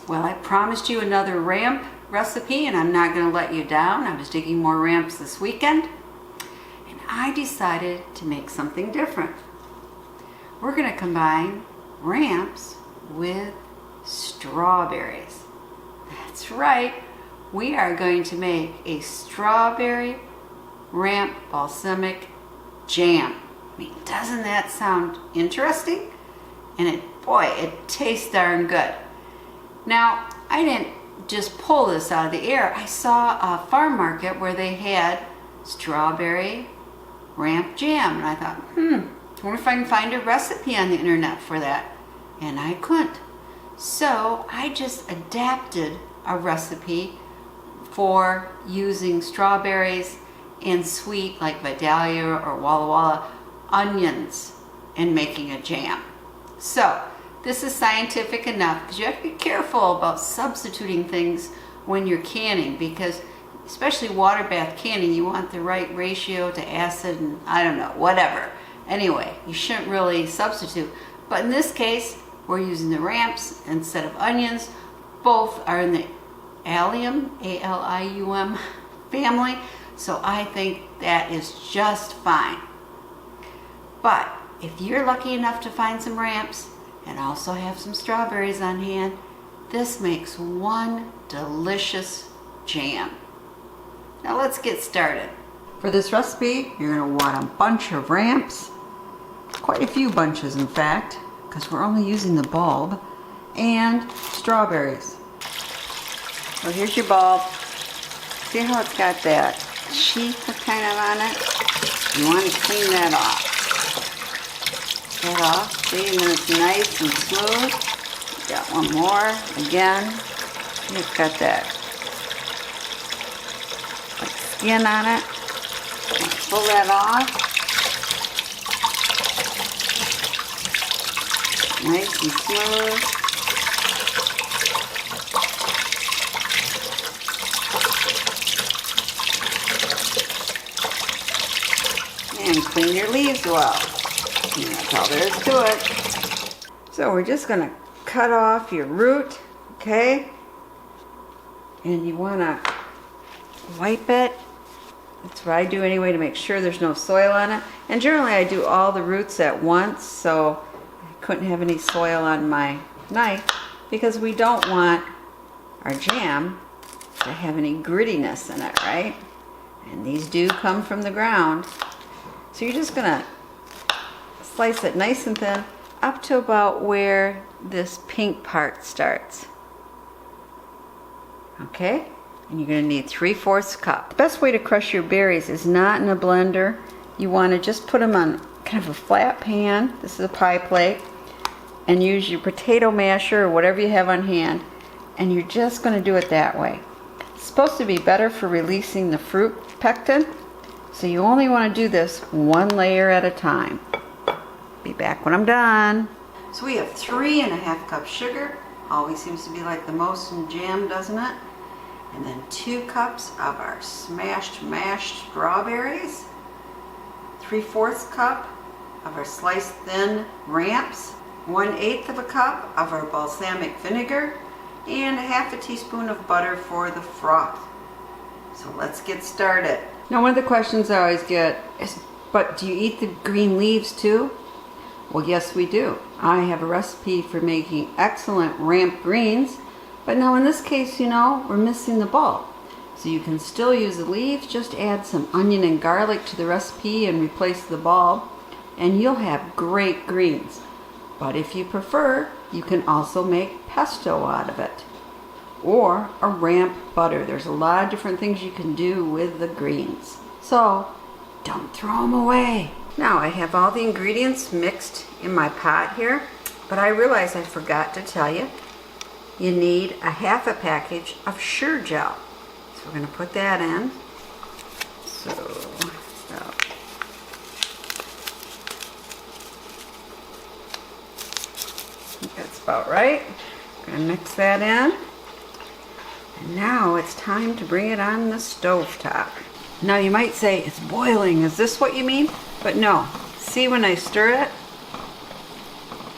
Well, I promised you another ramp recipe and I'm not going to let you down. I was digging more ramps this weekend and I decided to make something different. We're going to combine ramps with strawberries. That's right. We are going to make a strawberry ramp balsamic jam. I mean, doesn't that sound interesting? And it tastes darn good. Now, I didn't just pull this out of the air. I saw a farm market where they had strawberry ramp jam. And I thought, I wonder if I can find a recipe on the internet for that. And I couldn't. So I just adapted a recipe for using strawberries and sweet, like Vidalia or Walla Walla, onions and making a jam. So this is scientific enough because you have to be careful about substituting things when you're canning, because especially water bath canning, you want the right ratio to acid and I don't know, whatever. Anyway, you shouldn't really substitute. But in this case, we're using the ramps instead of onions. Both are in the allium, A-L-I-U-M family, so I think that is just fine. But if you're lucky enough to find some ramps and also have some strawberries on hand, this makes one delicious jam. Now let's get started. For this recipe, you're going to want a bunch of ramps, quite a few bunches in fact, because we're only using the bulb, and strawberries. So here's your bulb. See how it's got that sheath kind of on it? You want to clean that off. That off, see, and then it's nice and smooth. Got one more, again. And it's got that like skin on it. Pull that off. Nice and smooth. And clean your leaves well. And that's all there is to it. So we're just going to cut off your root, okay? And you want to wipe it. That's what I do anyway, to make sure there's no soil on it. And generally I do all the roots at once, so I couldn't have any soil on my knife, because we don't want our jam to have any grittiness in it, right? And these do come from the ground. So you're just going to slice it nice and thin up to about where this pink part starts. Okay? And you're going to need 3/4 cup. The best way to crush your berries is not in a blender. You want to just put them on kind of a flat pan. This is a pie plate. And use your potato masher or whatever you have on hand. And you're just going to do it that way. It's supposed to be better for releasing the fruit pectin. So you only want to do this one layer at a time. Be back when I'm done. So we have 3½ cups sugar. Always seems to be like the most in jam, doesn't it? And then 2 cups of our mashed strawberries. 3/4 cup of our sliced thin ramps. 1/8 cup of our balsamic vinegar. And 1/2 teaspoon of butter for the froth. So let's get started. Now, one of the questions I always get is, but do you eat the green leaves too? Well, yes, we do. I have a recipe for making excellent ramp greens, but now in this case, you know, we're missing the bulb. So you can still use the leaves, just add some onion and garlic to the recipe and replace the bulb, and you'll have great greens. But if you prefer, you can also make pesto out of it. Or a ramp butter. There's a lot of different things you can do with the greens. So don't throw them away. Now I have all the ingredients mixed in my pot here, but I realize I forgot to tell you, you need a 1/2 package of Sure Jell. So we're going to put that in. So I think that's about right. I'm going to mix that in. And now it's time to bring it on the stove top. Now you might say, it's boiling. Is this what you mean? But no. See, when I stir it,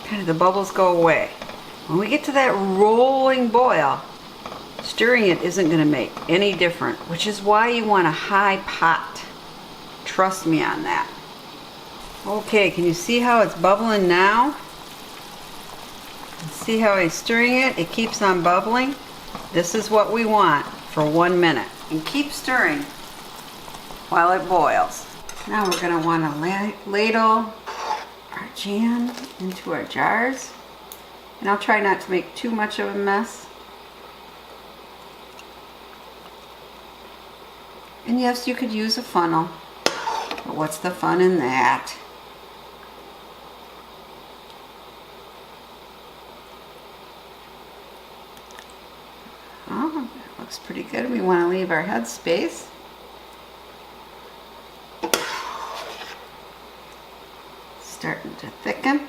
kind of the bubbles go away. When we get to that rolling boil, stirring it isn't going to make any difference, which is why you want a high pot. Trust me on that. Okay, can you see how it's bubbling now? See how I'm stirring it? It keeps on bubbling. This is what we want for 1 minute. And keep stirring while it boils. Now we're going to want to ladle our jam into our jars. And I'll try not to make too much of a mess. And yes, you could use a funnel. But what's the fun in that? Oh, that looks pretty good. We want to leave our head space. Starting to thicken.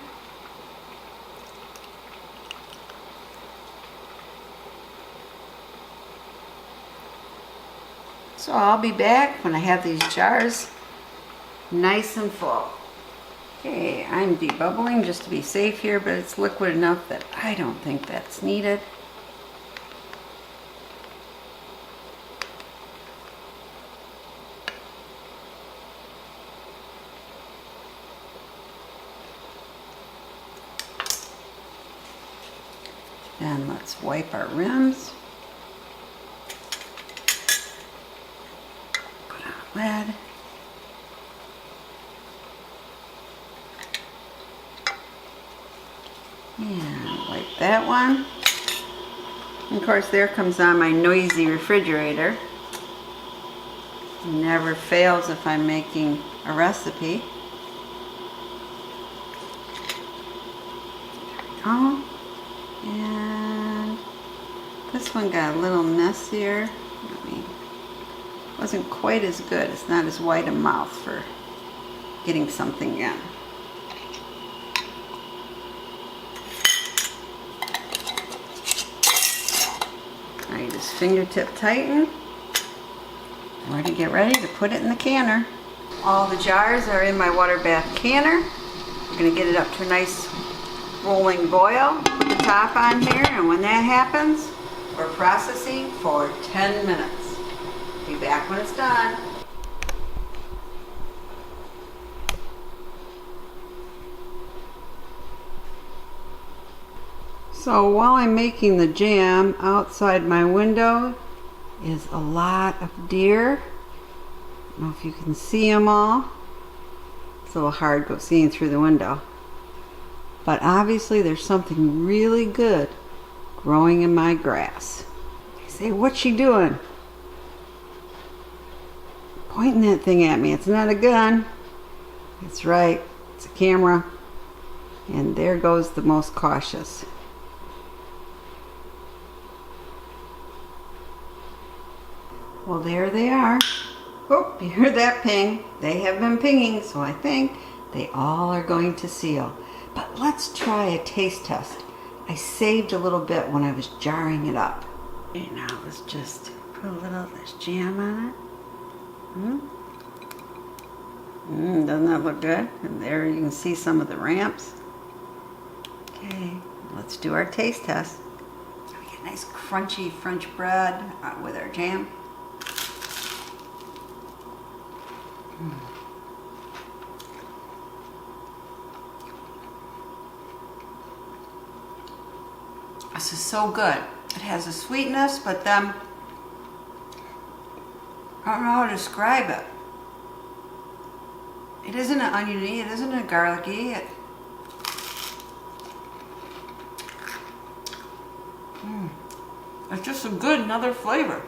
So I'll be back when I have these jars nice and full. Okay, I'm debubbling just to be safe here, but it's liquid enough that I don't think that's needed. Then let's wipe our rims. Put on a lid. And wipe that one. And of course, there comes on my noisy refrigerator. It never fails if I'm making a recipe. There we go. And this one got a little messier. Wasn't quite as good. It's not as wide a mouth for getting something in. Now you just fingertip tighten. We're to get ready to put it in the canner. All the jars are in my water bath canner. We're going to get it up to a nice rolling boil. Put the top on here, and when that happens, we're processing for 10 minutes. Be back when it's done. So while I'm making the jam, outside my window is a lot of deer. I don't know if you can see them all. It's a little hard seeing through the window. But obviously there's something really good growing in my grass. You say, what's she doing? Pointing that thing at me. It's not a gun. It's right. It's a camera. And there goes the most cautious. Well, there they are. Oh, you heard that ping. They have been pinging, so I think they all are going to seal. But let's try a taste test. I saved a little bit when I was jarring it up. Okay, now let's just put a little of this jam on it. Doesn't that look good? And there you can see some of the ramps. Okay, let's do our taste test. We get nice crunchy French bread with our jam. This is so good. It has a sweetness, but then I don't know how to describe it. It isn't an oniony, it isn't a garlicky. It's just a good another flavor.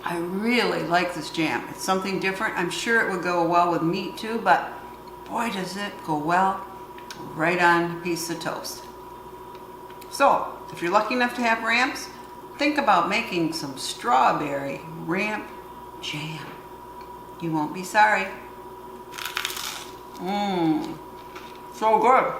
I really like this jam. It's something different. I'm sure it would go well with meat too, but boy does it go well right on a piece of toast. So, if you're lucky enough to have ramps, think about making some strawberry ramp jam. You won't be sorry. So good.